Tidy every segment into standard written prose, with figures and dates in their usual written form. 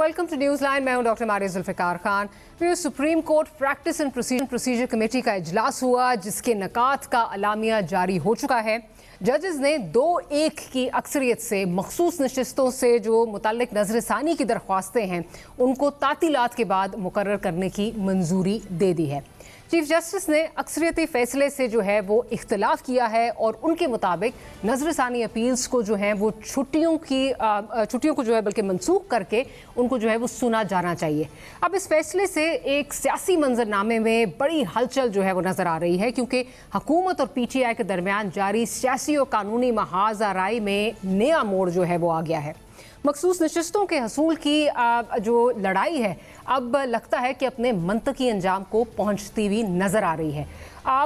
Welcome to news line. मैं हूं doctor Maria Zulfiqar Khan. Supreme court practice and procedure committee का इजलास हुआ, जिसके नकात का अलामिया जारी हो चुका है। जजेस ने 2-1 की अक्सरियत से मखसूस नशिस्तों से जो मुतल्लिक नजरसानी की दरख्वास्तें हैं उनको तातीलात के बाद मुकर्रर करने की मंजूरी दे दी है। चीफ जस्टिस ने अक्सरियती फैसले से जो है वो इख्तिलाफ किया है और उनके मुताबिक नजरसानी अपील्स को जो है वो छुट्टियों को जो है बल्कि मनसूख करके उनको जो है वो सुना जाना चाहिए। अब इस फैसले से एक सियासी मंजरनामे में बड़ी हलचल जो है वो नजर आ रही है, क्योंकि हुकूमत और PTI के दरमियान जारी सियासी और कानूनी महाज आराई में नया मोड़ जो है वो आ गया है। मखसूस नशिस्तों के हसूल की जो लड़ाई है अब लगता है कि अपने मंतकी अंजाम को पहुंचती हुई नजर आ रही है।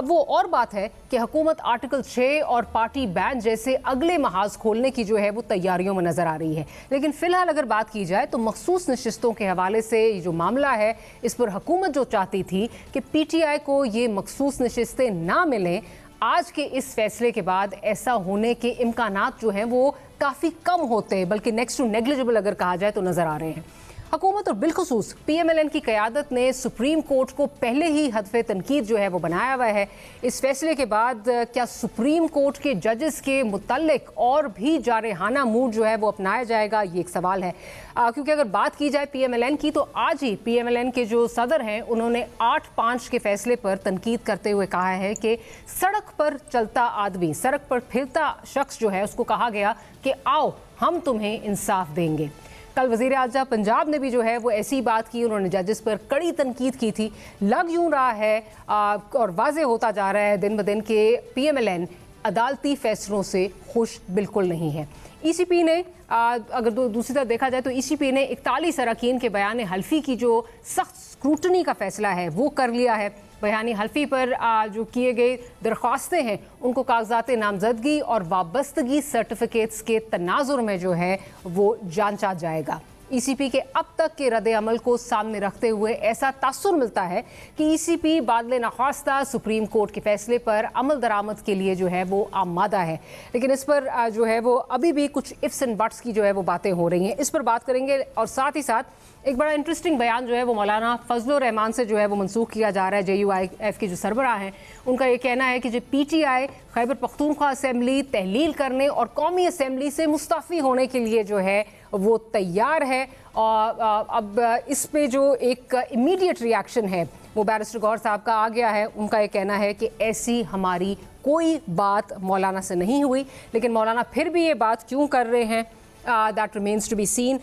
वो और बात है कि हुकूमत आर्टिकल 6 और पार्टी बैन जैसे अगले महाज खोलने की जो है वो तैयारियों में नजर आ रही है। लेकिन फिलहाल अगर बात की जाए तो मखसूस नशिस्तों के हवाले से ये जो मामला है, इस पर हुकूमत जो चाहती थी कि PTI को ये मखसूस नशिस्तें ना मिलें, आज के इस फैसले के बाद ऐसा होने के इम्कानात जो हैं वो काफ़ी कम होते हैं, बल्कि नेक्स्ट टू नेग्लिजिबल अगर कहा जाए तो नज़र आ रहे हैं। हुकूमत और बिलखुसूस PMLN की क़यादत ने सुप्रीम कोर्ट को पहले ही हदफ़े तनकीद जो है वो बनाया हुआ है। इस फैसले के बाद क्या सुप्रीम कोर्ट के जजेस के मुतल्लिक और भी जारहाना मूड जो है वो अपनाया जाएगा, ये एक सवाल है। क्योंकि अगर बात की जाए PMLN की, तो आज ही PMLN के जो सदर हैं उन्होंने 8-5 के फैसले पर तनकीद करते हुए कहा है कि सड़क पर चलता आदमी, सड़क पर फिरता शख्स जो है उसको कहा गया कि आओ हम तुम्हें इंसाफ देंगे। कल वज़ीर आज़म पंजाब ने भी जो है वो ऐसी बात की, उन्होंने जजेस पर कड़ी तनकीद की थी। लग यूँ रहा है और वाज़े होता जा रहा है दिन ब दिन के PMLN अदालती फैसलों से खुश बिल्कुल नहीं है। ECP ने अगर दूसरी तरफ देखा जाए तो ECP ने 41 अरकान के बयान हल्फी की जो सख्त स्क्रूटनी का फैसला है वो कर लिया है। बयानी हल्फी पर जो किए गए दरख्वास्तें हैं उनको कागजात नामजदगी और वाबस्तगी सर्टिफिकेट्स के तनाजुर में जो है वो जांचा जाएगा। ECP के अब तक के रद्द अमल को सामने रखते हुए ऐसा तासुर मिलता है कि ECP बादले नख्वास्ता सुप्रीम कोर्ट के फैसले पर अमल दरामद के लिए जो है वो आमादा है। लेकिन इस पर जो है वो अभी भी कुछ इफ्स एंड बट्स की जो है वो बातें हो रही हैं, इस पर बात करेंगे। और साथ ही साथ एक बड़ा इंटरेस्टिंग बयान जो है वो मौलाना फजलुर रहमान से जो है वो मनसूख किया जा रहा है। JUIF के जो सरबराह हैं उनका ये कहना है कि जो PTI खैबर पख्तूनख्वा असेंबली तहलील करने और कौमी असेंबली से मुस्तफ़ी होने के लिए जो है वो तैयार है। और अब इस पे जो एक इमीडिएट रिएक्शन है वो बैरिस्टर गौहर साहब का आ गया है। उनका ये कहना है कि ऐसी हमारी कोई बात मौलाना से नहीं हुई, लेकिन मौलाना फिर भी ये बात क्यों कर रहे हैं, that remains to be seen.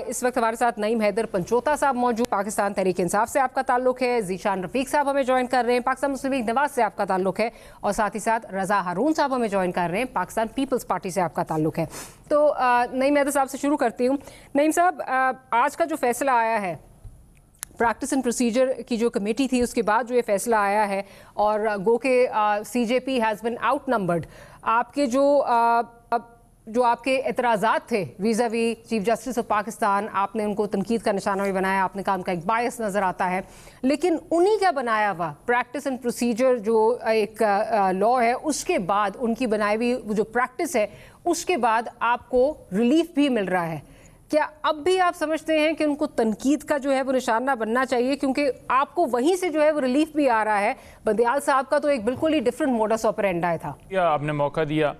इस वक्त हमारे साथ नईम हैदर पंचोता साहब मौजूद, पाकिस्तान तहरीक इंसाफ से आपका ताल्लुक है। जीशान रफीक साहब हमें ज्वाइन कर रहे हैं, पाकिस्तान मुस्लिम लीग नवाज से आपका ताल्लुक है। और साथ ही साथ रजा हारून साहब हमें ज्वाइन कर रहे हैं, पाकिस्तान पीपल्स पार्टी से आपका ताल्लुक है। तो नईम हैदर साहब से शुरू करती हूँ। नईम साहब, आज का जो फैसला आया है प्रैक्टिस एंड प्रोसीजर की जो कमेटी थी उसके बाद जो ये फैसला आया है, और गो के CJP has been out numbered, आपके जो आपके एतराज़ात थे वीज़ावी चीफ जस्टिस ऑफ पाकिस्तान, आपने उनको तनकीद का निशाना भी बनाया, आपने कहा उनका एक बायस नज़र आता है, लेकिन उन्हीं का बनाया हुआ प्रैक्टिस एंड प्रोसीजर जो एक लॉ है उसके बाद उनकी बनाई हुई जो प्रैक्टिस है उसके बाद आपको रिलीफ भी मिल रहा है। क्या अब भी आप समझते हैं कि उनको तनकीद का जो है वो निशाना बनना चाहिए, क्योंकि आपको वहीं से जो है वो रिलीफ भी आ रहा है? बंदियाल साहब का तो एक बिल्कुल ही डिफरेंट मोडस ऑपरेंडी था। आपने मौका दिया,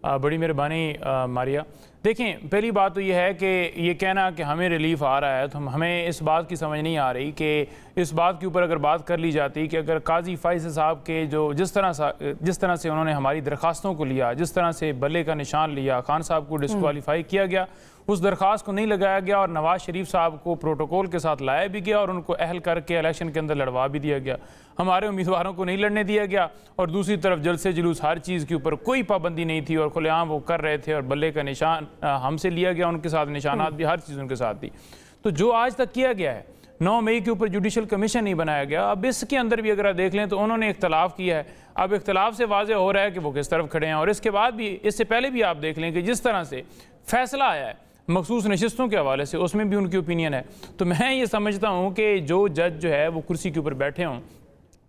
बड़ी मेहरबानी मारिया। देखें, पहली बात तो ये है कि ये कहना कि हमें रिलीफ आ रहा है, तो हमें इस बात की समझ नहीं आ रही कि इस बात के ऊपर अगर बात कर ली जाती कि अगर काजी फैसल साहब के जो जिस तरह से उन्होंने हमारी दरख्वास्तों को लिया, जिस तरह से बल्ले का निशान लिया, खान साहब को डिस्क्वालीफाई किया गया, उस दरख्वास्त को नहीं लगाया गया और नवाज शरीफ साहब को प्रोटोकॉल के साथ लाया भी गया और उनको अहल करके इलेक्शन के अंदर लड़वा भी दिया गया, हमारे उम्मीदवारों को नहीं लड़ने दिया गया, और दूसरी तरफ जलसे जुलूस हर चीज़ के ऊपर कोई पाबंदी नहीं थी और खुलेआम वो कर रहे थे, और बल्ले का निशान हमसे लिया गया, उनके साथ निशानात भी, हर चीज़ उनके साथ थी। तो जो आज तक किया गया है, 9 मई के ऊपर जुडिशल कमीशन नहीं बनाया गया। अब इसके अंदर भी अगर आप देख लें तो उन्होंने इख्तलाफ किया है। अब इख्तलाफ से वाज़े हो रहा है कि वो किस तरफ खड़े हैं, और इसके बाद भी, इससे पहले भी आप देख लें कि जिस तरह से फैसला आया है मखसूस नशिस्तों के हवाले से, उसमें भी उनकी ओपिनियन है। तो मैं ये समझता हूँ कि जो जज जो है वो कुर्सी के ऊपर बैठे हों,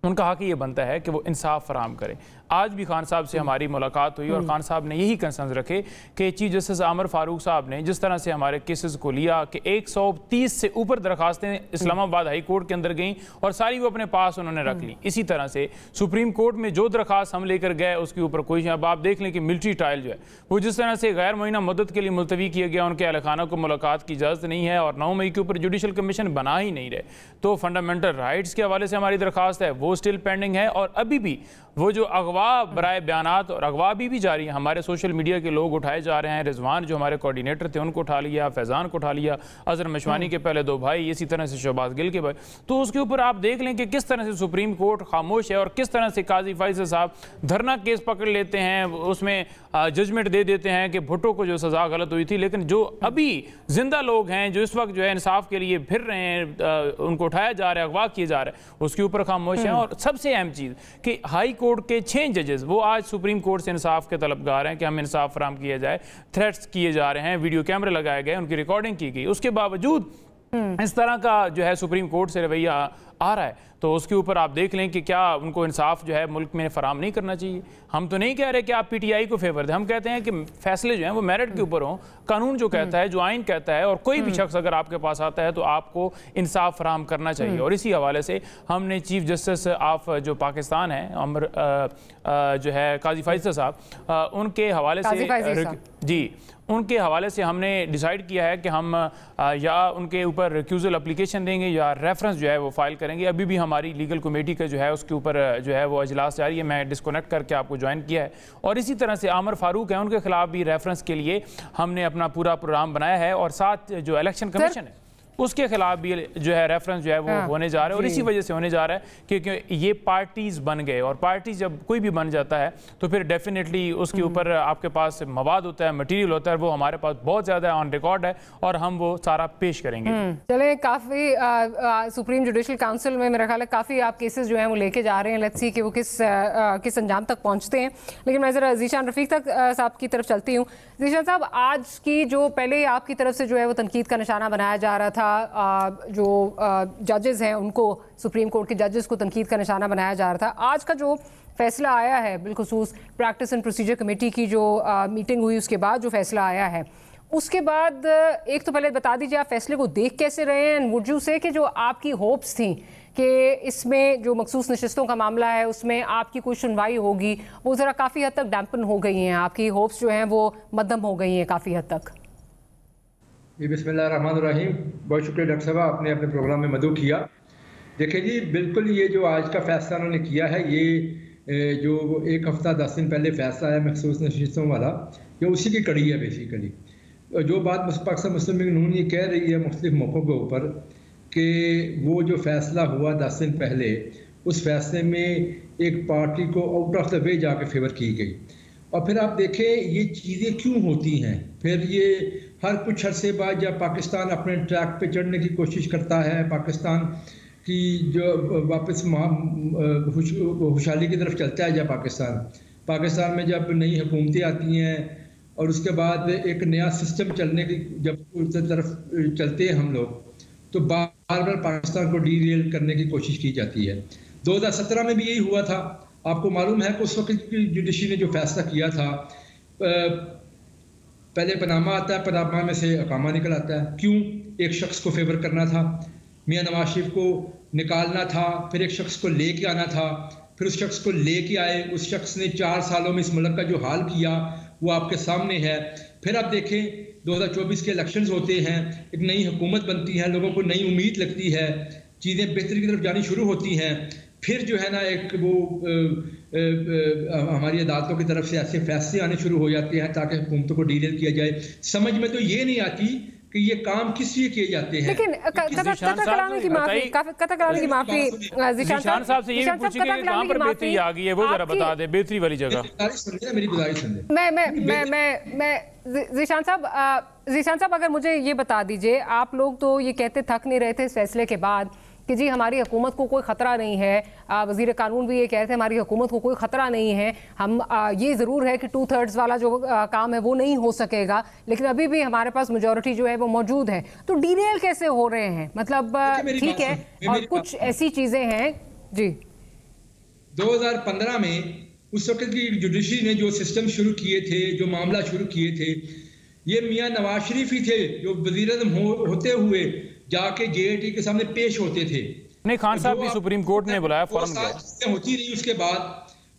उनका हक ये बनता है कि वो इंसाफ फराहम करें। आज भी खान साहब से हमारी मुलाकात हुई और खान साहब ने यही कंसर्न रखे कि चीफ जस्टिस आमिर फारूक साहब ने जिस तरह से हमारे केसेस को लिया कि 130 से ऊपर दरखास्तें इस्लामाबाद हाई कोर्ट के अंदर गई और सारी वो अपने पास उन्होंने रख ली। इसी तरह से सुप्रीम कोर्ट में जो दरखास्त हम लेकर गए उसके ऊपर कोई, अब आप देख लें कि मिलिट्री ट्रायल जो है वो जिस तरह से गैर मुअय्यना मुद्दत के लिए मुलतवी किया गया, उनके अहल खाना को मुलाकात की इजाज़त नहीं है और 9 मई के ऊपर जुडिशल कमीशन बना ही नहीं रहे, तो फंडामेंटल राइट्स के हवाले से हमारी दरखास्त है वो स्टिल पेंडिंग है। और अभी भी वो जो अगवा बराए बयानात और अगवा भी जारी है, हमारे सोशल मीडिया के लोग उठाए जा रहे हैं। रिजवान जो हमारे कोऑर्डिनेटर थे उनको उठा लिया, फैज़ान को उठा लिया, अजहर मशवानी के पहले 2 भाई, इसी तरह से शहबाज गिल के भाई, तो उसके ऊपर आप देख लें कि किस तरह से सुप्रीम कोर्ट खामोश है और किस तरह से काजी फैसल साहब धरना केस पकड़ लेते हैं, उसमें जजमेंट दे देते हैं कि भुट्टो को जो सज़ा गलत हुई थी, लेकिन जो अभी जिंदा लोग हैं जो इस वक्त जो है इंसाफ के लिए फिर रहे हैं, उनको उठाया जा रहा है, अगवा किया जा रहा है, उसके ऊपर खामोश है। और सबसे अहम चीज़ कि हाई कोर्ट के 6 जजेस वो आज सुप्रीम कोर्ट से इंसाफ के तलबगार हैं कि हम इंसाफ फराहम किया जाए, थ्रेट्स किए जा रहे हैं, वीडियो कैमरे लगाए गए, उनकी रिकॉर्डिंग की गई, उसके बावजूद इस तरह का जो है सुप्रीम कोर्ट से रवैया आ रहा है, तो उसके ऊपर आप देख लें कि क्या उनको इंसाफ जो है मुल्क में फराहम नहीं करना चाहिए। हम तो नहीं कह रहे कि आप पीटीआई को फेवर दें, हम कहते हैं कि फैसले जो हैं वो मेरिट के ऊपर हों, कानून जो कहता है, जो आइन कहता है, और कोई भी शख्स अगर आपके पास आता है तो आपको इंसाफ फराहम करना चाहिए। और इसी हवाले से हमने चीफ जस्टिस ऑफ जो पाकिस्तान है अमर जो है काजी फैसल साहब, उनके हवाले से जी उनके हवाले से हमने डिसाइड किया है कि हम या उनके ऊपर रिक्यूजल एप्लीकेशन देंगे या रेफरेंस जो है वो फाइल करेंगे। अभी भी हमारी लीगल कमेटी का जो है उसके ऊपर जो है वो अजलास जारी है, मैं डिस्कनेक्ट करके आपको ज्वाइन किया है। और इसी तरह से आमिर फारूक है, उनके खिलाफ भी रेफरेंस के लिए हमने अपना पूरा प्रोग्राम बनाया है और साथ जो इलेक्शन कमीशन है उसके खिलाफ भी जो है रेफरेंस जो है वो होने जा रहा है। और इसी वजह से होने जा रहा है क्योंकि ये पार्टीज बन गए, और पार्टी जब कोई भी बन जाता है तो फिर डेफिनेटली उसके ऊपर आपके पास मवाद होता है, मटेरियल होता है, वो हमारे पास बहुत ज़्यादा ऑन रिकॉर्ड है और हम वो सारा पेश करेंगे। चले, काफ़ी सुप्रीम जुडिशल काउंसिल में मेरा ख्याल है काफ़ी आप केसेस जो हैं वो लेके जा रहे हैं, लेट्स सी कि वो किस अंजाम तक पहुँचते हैं। लेकिन मैं ज़रा ज़ीशान रफ़ीक तक साहब की तरफ चलती हूँ। ज़ीशान साहब, आज की जो पहले आपकी तरफ से जो है वो तनकीद का निशाना बनाया जा रहा था, जो जजेस हैं उनको, सुप्रीम कोर्ट के जजेस को तनकीद का निशाना बनाया जा रहा था, आज का जो फैसला आया है बिलखुसूस प्रैक्टिस एंड प्रोसीजर कमेटी की जो मीटिंग हुई उसके बाद जो फैसला आया है, उसके बाद एक तो पहले बता दीजिए आप फैसले को देख कैसे रहे हैं, वुड यू से कि जो आपकी होप्स थी कि इसमें जो मखसूस नशिस्तों का मामला है उसमें आपकी कोई सुनवाई होगी, वो ज़रा काफ़ी हद तक डैम्पन हो गई हैं, आपकी होप्स जो हैं वो मध्यम हो गई हैं काफ़ी हद तक। जी बिस्मिल्लाहिर्रहमानिर्रहीम, बहुत शुक्रिया डॉक्टर साहब, आपने अपने प्रोग्राम में मदद किया। देखिए जी, बिल्कुल ये जो आज का फैसला उन्होंने किया है, ये जो 1 हफ्ता 10 दिन पहले फैसला आया मखसूस नशिस्तों वाला, ये उसी की कड़ी है बेसिकली। जो बात पाकिस्तान मुस्लिम लीग नून ये कह रही है मुख्तलिफ मौक़ों के ऊपर कि वो जो फैसला हुआ 10 दिन पहले, उस फैसले में एक पार्टी को आउट ऑफ द वे जाके फेवर की गई। और फिर आप देखें ये चीज़ें क्यों होती हैं, फिर ये हर कुछ अरसे बाद जब पाकिस्तान अपने ट्रैक पे चढ़ने की कोशिश करता है, पाकिस्तान की जो वापस खुशहाली की तरफ चलता है, जब पाकिस्तान में जब नई हुकूमतें आती हैं और उसके बाद एक नया सिस्टम चलने की जब उस तरफ चलते हैं हम लोग, तो बार बार पाकिस्तान को डीरेल करने की कोशिश की जाती है। 2017 में भी यही हुआ था। आपको मालूम है कि उस वक्त की जुडिशरी ने जो फैसला किया था, पहले पनामा आता है, पनामा में से अकामा निकल आता है। क्यों? एक शख्स को फेवर करना था, मियां नवाज शरीफ को निकालना था, फिर एक शख्स को लेके आना था, फिर उस शख्स को लेके आए, उस शख्स ने 4 सालों में इस मुल्क का जो हाल किया वो आपके सामने है। फिर आप देखें 2024 के इलेक्शंस होते हैं, एक नई हुकूमत बनती है, लोगों को नई उम्मीद लगती है, चीज़ें बेहतरी की तरफ जानी शुरू होती हैं। फिर जो है ना एक वो हमारी अदालतों की तरफ से ऐसे फैसले आने शुरू हो जाते हैं ताकि हुकूमतों को डीरेल किया जाए। समझ में तो ये नहीं आती कि ये काम किस लिए किए जाते हैं। लेकिन कलामी की माफी ज़ीशान साहब से ये भी पूछिए कि कहां पर बेहतरी आ गई है, वो जरा बता दे, बेहतरी वाली जगह। मेरी गुजारिश सुनिए। मैं ज़ीशान साहब अगर मुझे ये बता दीजिए, आप लोग तो ये कहते थक नहीं रहे थे इस फैसले के बाद कि जी हमारी हुकूमत को कोई ख़तरा नहीं है, वज़ीर कानून भी ये कहते हैं हमारी हुकूमत को कोई ख़तरा नहीं है, हम ये ज़रूर है कि 2/3 वाला जो काम है वो नहीं हो सकेगा, लेकिन अभी भी हमारे पास मेजॉरिटी जो है वो मौजूद है, तो डीरेल कैसे हो रहे हैं? मतलब ठीक है, और कुछ ऐसी चीज़ें हैं जी। 2015 में उस वक्त की जुडिशरी ने जो सिस्टम शुरू किए थे, जो मामला शुरू किए थे, ये मियाँ नवाज शरीफ ही थे जो वज़ीर-ए-आज़म होते हुए जाके JIT के सामने पेश होते थे। नहीं, खान साहब भी सुप्रीम कोर्ट ने बुलाया, फौरन गए। होती रही, उसके बाद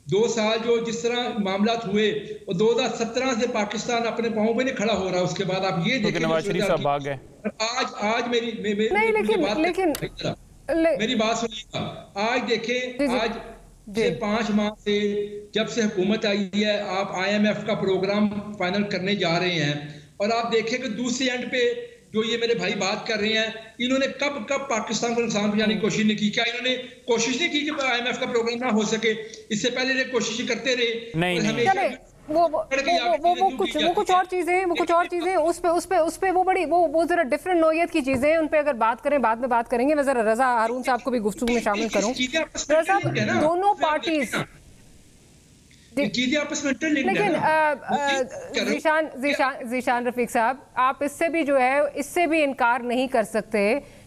2 साल जो जिस तरह मामला हुए और 2017 से पाकिस्तान अपने पांव पे नहीं खड़ा हो रहा। उसके बाद आप ये देखें नवाज शरीफ साहब भाग गए। आज मेरी मेरी बात सुनिएगा। आज देखें, आज से 5 माह से जब से हुकूमत आई है, आप IMF का प्रोग्राम फाइनल करने जा रहे हैं और आप देखें कि दूसरे एंड पे जो ये मेरे भाई बात कर रहे हैं, इन्होंने कब पाकिस्तान को नुकसान पहुंचाने की कोशिश नहीं की? क्या इन्होंने कोशिश नहीं की कि IMF का प्रोग्राम ना हो सके? इससे पहले ये कोशिश करते रहे। नहीं, वो कुछ और चीजें उस पे वो जरा डिफरेंट नोयत की चीजें हैं, उन पे अगर बात करें बाद में बात करेंगे। मैं जरा रजा हारून साहब को भी गुफ्तगू में शामिल करूं। रजा साहब, दोनों पार्टीज चीजें आपस में लेकिन ज़ीशान रफीक साहब, आप इससे भी जो है इससे भी इनकार नहीं कर सकते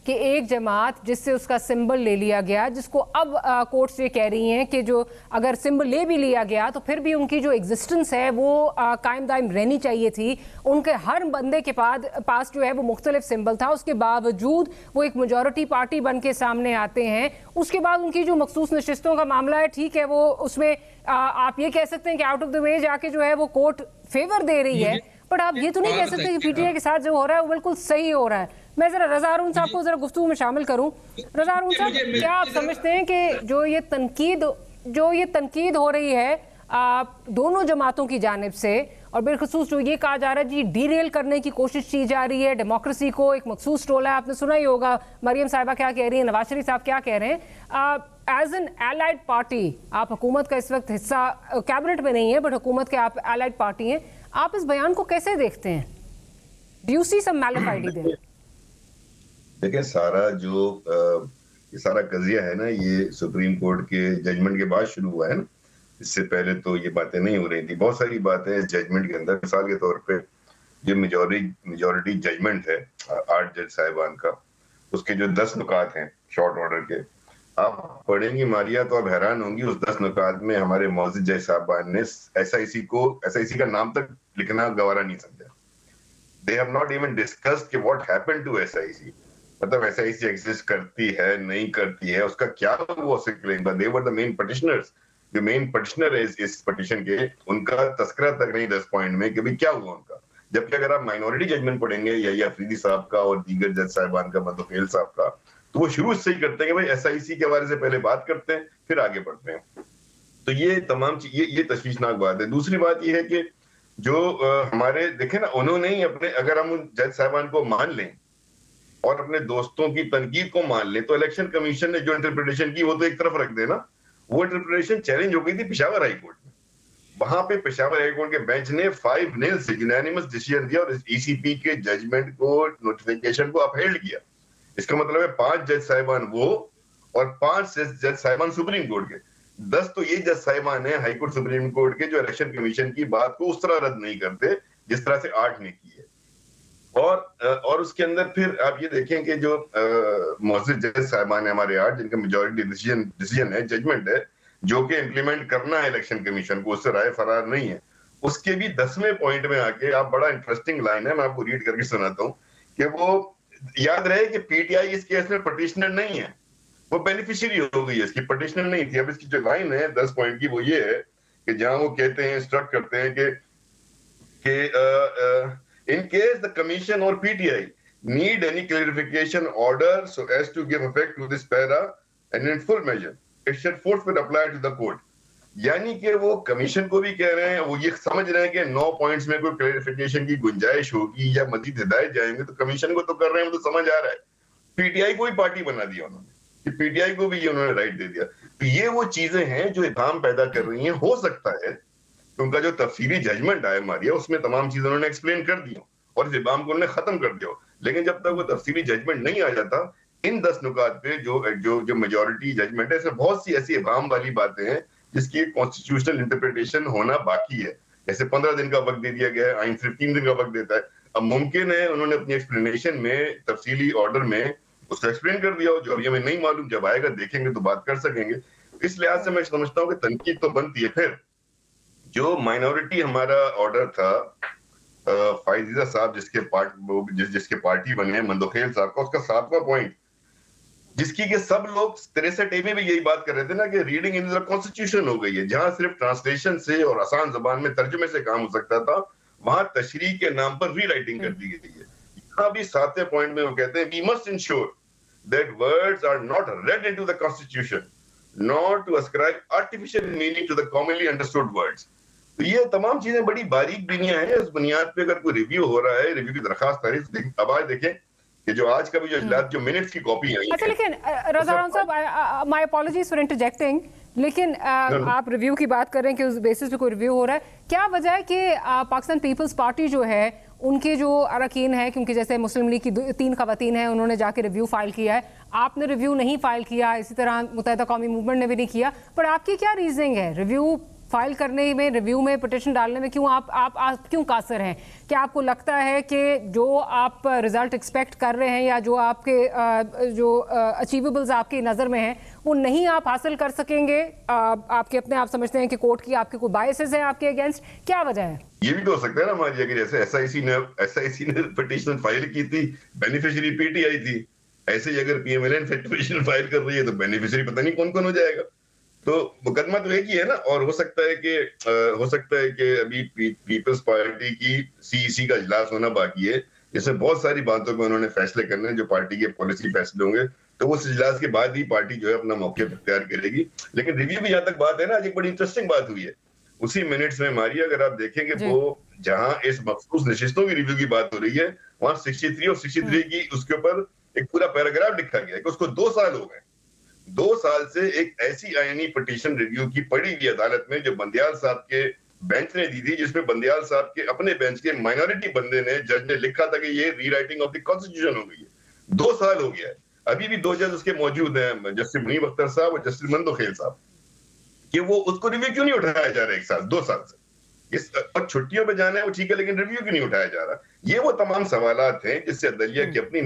कि एक जमात जिससे उसका सिंबल ले लिया गया, जिसको अब कोर्ट्स ये कह रही हैं कि जो अगर सिंबल ले भी लिया गया तो फिर भी उनकी जो एग्जिस्टेंस है वो कायम दायम रहनी चाहिए थी। उनके हर बंदे के पास जो है वो मुख्तलिफ सिंबल था, उसके बावजूद वो एक मेजॉरिटी पार्टी बन के सामने आते हैं। उसके बाद उनकी जो मखसूस नशिस्तों का मामला है, ठीक है, वो उसमें आप ये कह सकते हैं कि आउट ऑफ द वे जाके जो है वो कोर्ट फेवर दे रही है, बट आप ये तो नहीं कह सकते कि PTI के साथ जो हो रहा है वो बिल्कुल सही हो रहा है। मैं जरा रजा हारून साहब को जरा गुफ्तगू में शामिल करूं। रजा हारून साहब, क्या आप समझते हैं कि जो ये तनकीद हो रही है दोनों जमातों की जानिब से, और बिलखुसूस जो ये कहा जा रहा है जी डीरेल करने की कोशिश की जा रही है डेमोक्रेसी को, एक मखसूस टोला है, आपने सुना ही होगा मरियम साहिबा क्या कह रही है, नवाज शरीफ साहब क्या कह रहे हैं, एज एन एलाइड पार्टी आप हुकूमत का इस वक्त हिस्सा, कैबिनेट में नहीं है बट हुकूमत के आप एलाइड पार्टी हैं, आप इस बयान को कैसे देखते हैं? Do you see some mollified there? देखिए, सारा जो ये सारा कजिया है ना, ये सुप्रीम कोर्ट के जजमेंट के बाद शुरू हुआ है ना। इससे पहले तो ये बातें नहीं हो रही थी। बहुत सारी बातें इस जजमेंट के अंदर, मिसाल के तौर पे जो मेजॉरिटी जजमेंट है 8 जज साहिबान का, उसके जो 10 नुकात हैं शॉर्ट ऑर्डर के, आप पढ़ेंगी मारिया तो आप हैरान होंगी। उस 10 नुकात में हमारे मौजूद जज साहिबान ने SIC का नाम तक लिखना गवारा नहीं समझा। They have not even discussed कि व्हाट हैपेंड टू SIC, मतलब SIC एग्जिस्ट करती है नहीं करती है, उसका क्या वो से क्लेम था। दे वर द मेन पिटिशनर्स। जो मेन पिटिशनर है इस पिटिशन के, उनका तस्करा तक नहीं 10 पॉइंट में कि भाई क्या हुआ उनका। जबकि अगर आप माइनॉरिटी जजमेंट पढ़ेंगे या अफरीदी साहब का और दीगर जज साहिबान का, मदोफेल साहब का, तो वो शुरू से ही करते हैं कि भाई SIC के हवाले से पहले बात करते हैं फिर आगे बढ़ते हैं। तो ये तमाम ये तशवीशनाक बात है। दूसरी बात ये है कि जो हमारे देखे ना, उन्होंने ही अपने, अगर हम उन जज साहिबान को मान लें और अपने दोस्तों की तनकीद को मान लें, तो इलेक्शन कमीशन ने जो इंटरप्रिटेशन की वो तो एक तरफ रख देना। वो इंटरप्रिटेशन चैलेंज हो गई थी पेशावर हाई कोर्ट में। वहां पे पेशावर हाई कोर्ट के बेंच ने 5-0 से यूनानिमस डिसीजन दिया और ECP के जजमेंट को, नोटिफिकेशन को अपहेल्ड किया। इसका मतलब है 5 जज साहिबान वो और 5 जज साहिबान सुप्रीम कोर्ट के, 10 तो ये जज साहिबान है हाई कोर्ट सुप्रीम कोर्ट के, जो इलेक्शन कमीशन की बात को उस तरह रद्द नहीं करते जिस तरह से 8 ने की है। और उसके अंदर फिर आप ये देखें कि जो मौजूद जज साहिबान है हमारे 8, जिनका मेजॉरिटी डिसीजन है, जजमेंट है, जो कि इम्प्लीमेंट करना है इलेक्शन कमीशन को, उससे राय फरार नहीं है, उसके भी 10वें पॉइंट में आके आप, बड़ा इंटरेस्टिंग लाइन है, मैं आपको रीड करके सुनाता हूँ कि वो याद रहे कि PTI इस केस में पटिशनर नहीं है, वो बेनिफिशियरी हो गई है, इसकी पटिशनर नहीं थी। अब इसकी जो लाइन है 10 पॉइंट की वो ये है कि जहां वो कहते हैं, इंस्ट्रक्ट करते हैं कि in case the commission or PTI need any clarification order so as to give effect to this para and in full measure it should forthwith apply to the court। यानी कि वो कमीशन को भी कह रहे हैं, वो ये समझ रहे हैं कि 9 पॉइंट्स में कोई क्लैरिफिकेशन की गुंजाइश होगी या मजीद हिदायत जाएंगे, तो कमीशन को तो कर रहे हैं, वो तो समझ आ रहा है। PTI को ही पार्टी बना दिया उन्होंने, कि PTI को भी ये उन्होंने राइट दे दिया। तो ये वो चीजें हैं जो इबाम पैदा कर रही हैं। हो सकता है उनका जो तफसीली जजमेंट आया मारिया, उसमें तमाम चीजें उन्होंने एक्सप्लेन कर दी और इस इबाम को उन्होंने खत्म कर दिया, लेकिन जब तक वो तफसीली जजमेंट नहीं आ जाता, इन 10 नुकात पे जो मेजॉरिटी जजमेंट है, इसमें बहुत सी ऐसी इबाम वाली बातें हैं जिसकी कॉन्स्टिट्यूशनल इंटरप्रिटेशन होना बाकी है। जैसे 15 दिन का वक्त दे दिया गया है, आइन सिर्फ 3 दिन का वक्त देता है। अब मुमकिन है उन्होंने अपनी एक्सप्लेनेशन में, तफसीली ऑर्डर में उसको एक्सप्लेन कर दिया हो, जो अभी हमें नहीं मालूम, जब आएगा देखेंगे तो बात कर सकेंगे। इस लिहाज से मैं समझता हूँ कि तनकीद तो बनती है। फिर जो माइनॉरिटी हमारा ऑर्डर था फायजीदा साहब जिसके पार्टी बने हैं मंदोखेल साहब का, उसका 7वां पॉइंट, जिसकी के सब लोग 63 में भी यही बात कर रहे थे ना कि रीडिंग इन द कॉन्स्टिट्यूशन हो गई है, जहां सिर्फ ट्रांसलेशन से और आसान जबान में तर्जुमे से काम हो सकता था, वहां तशरीह के नाम पर रीराइटिंग कर दी गई है। यहाँ भी 7वें पॉइंट में वो कहते हैं we must ensure that words are not read into the constitution not to ascribe artificial meaning to the commonly understood words. तो ये तमाम चीजें बड़ी बारीक बिनियां हैं। इस बुनियाद पे अगर कोई रिव्यू हो रहा है, रिव्यू की दरखास्त है, अब आज देखें कि जो आज का भी जो इजलास जो मिनट्स की कॉपी है। अच्छा, लेकिन रज़ा राम साहब, माय अपॉलॉजीज फॉर इंटरजेक्टिंग, लेकिन आप रिव्यू की बात कर रहे हैं कि उस बेसिस पे कोई रिव्यू हो रहा है, क्या वजह है कि पाकिस्तान पीपल्स पार्टी जो है उनके जो अरकान है, क्योंकि जैसे मुस्लिम लीग की 3 खवातीन हैं, उन्होंने जाके रिव्यू फाइल किया है, आपने रिव्यू नहीं फाइल किया, इसी तरह मुत्तहिदा कौमी मूवमेंट ने भी नहीं किया, पर आपकी क्या रीजनिंग है रिव्यू फाइल करने में, रिव्यू में पिटिशन डालने में? क्यों आप क्यों कासर हैं? क्या आपको लगता है कि जो आप रिजल्ट एक्सपेक्ट कर रहे हैं या जो आपके जो अचीवेबल्स आपकी नज़र में हैं वो नहीं आप हासिल कर सकेंगे? आपके अपने आप समझते हैं कि कोर्ट की आपके कोई बायसेस हैं आपके अगेंस्ट? क्या वजह है? ये भी तो हो सकता है ना हमारी, अगर जैसे एसआईसी ने पिटिशन फाइल की थी, बेनिफिशियरी पीटीआई थी, ऐसे ही अगर पीएमएलएन पिटिशन फाइल कर रही है तो बेनिफिशियरी पता नहीं कौन कौन हो जाएगा। तो मुकदमा तो एक ही है ना। और हो सकता है कि अभी पीपल्स पार्टी की सीईसी का इजलास होना बाकी है, जिसमें बहुत सारी बातों पे उन्होंने फैसले करने हैं, जो पार्टी के पॉलिसी फैसले होंगे, तो उस इजलास के बाद ही पार्टी जो है अपना मौके तैयार करेगी। लेकिन रिव्यू में जहां तक बात है ना, आज एक बड़ी इंटरेस्टिंग बात हुई है उसी मिनट्स में मारिया, अगर आप देखेंगे वो जहां इस मखसूस नशिस्तों की रिव्यू की बात हो रही है, वहां 63 और 63 की उसके ऊपर एक पूरा पैराग्राफ लिखा गया है कि उसको 2 साल हो गए। 2 साल से एक ऐसी आईनी पिटीशन रिव्यू की पड़ी हुई अदालत में जो बंदियाल साहब के बेंच ने दी थी, जिसमें बंदियाल साहब के अपने बेंच के माइनॉरिटी बंदे ने, जज ने लिखा था कि ये रीराइटिंग ऑफ द कॉन्स्टिट्यूशन हो गई है। 2 साल हो गया है, अभी भी 2 जज उसके मौजूद हैं, जस्टिस मुनीब अख्तर साहब और जस्टिस मंदोखेल साहब, कि वो उसको रिव्यू क्यों नहीं उठाया जा रहा 1 साल 2 साल से? इस और छुट्टियों पे जाना है वो ठीक है, लेकिन रिव्यू क्यों नहीं उठाया जा रहा? ये वो तमाम सवालात हैं जिससे अदलिया की अपनी